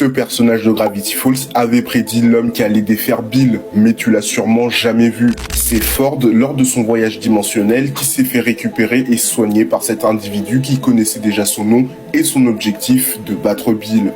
Ce personnage de Gravity Falls avait prédit l'homme qui allait défaire Bill, mais tu l'as sûrement jamais vu. C'est Ford, lors de son voyage dimensionnel, qui s'est fait récupérer et soigner par cet individu qui connaissait déjà son nom et son objectif de battre Bill.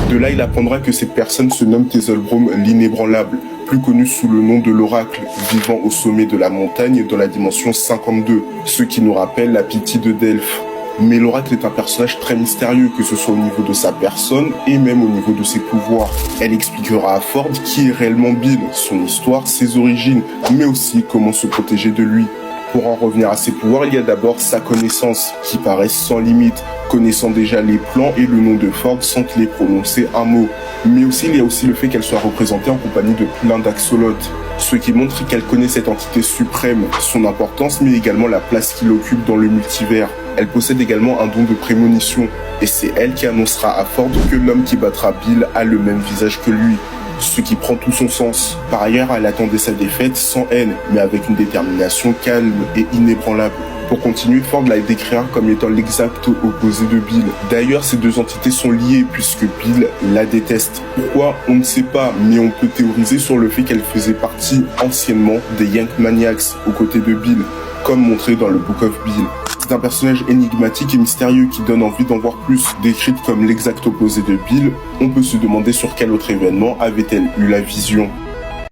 De là, il apprendra que cette personne se nomme Tezelbrom l'inébranlable, plus connu sous le nom de l'Oracle, vivant au sommet de la montagne dans la dimension 52, ce qui nous rappelle la pitié de Delphes. Mais l'Oracle est un personnage très mystérieux, que ce soit au niveau de sa personne et même au niveau de ses pouvoirs. Elle expliquera à Ford qui est réellement Bill, son histoire, ses origines, mais aussi comment se protéger de lui. Pour en revenir à ses pouvoirs, il y a d'abord sa connaissance, qui paraît sans limite, connaissant déjà les plans et le nom de Ford sans qu'il ait prononcé un mot. Mais aussi, il y a aussi le fait qu'elle soit représentée en compagnie de plein d'axolotes, ce qui montre qu'elle connaît cette entité suprême, son importance, mais également la place qu'il occupe dans le multivers. Elle possède également un don de prémonition, et c'est elle qui annoncera à Ford que l'homme qui battra Bill a le même visage que lui, ce qui prend tout son sens. Par ailleurs, elle attendait sa défaite sans haine, mais avec une détermination calme et inébranlable. Pour continuer, Ford la décrira comme étant l'exact opposé de Bill. D'ailleurs, ces deux entités sont liées puisque Bill la déteste. Pourquoi? On ne sait pas, mais on peut théoriser sur le fait qu'elle faisait partie anciennement des Yank Maniacs aux côtés de Bill, comme montré dans le Book of Bill. C'est un personnage énigmatique et mystérieux qui donne envie d'en voir plus. Décrite comme l'exact opposé de Bill, on peut se demander sur quel autre événement avait-elle eu la vision.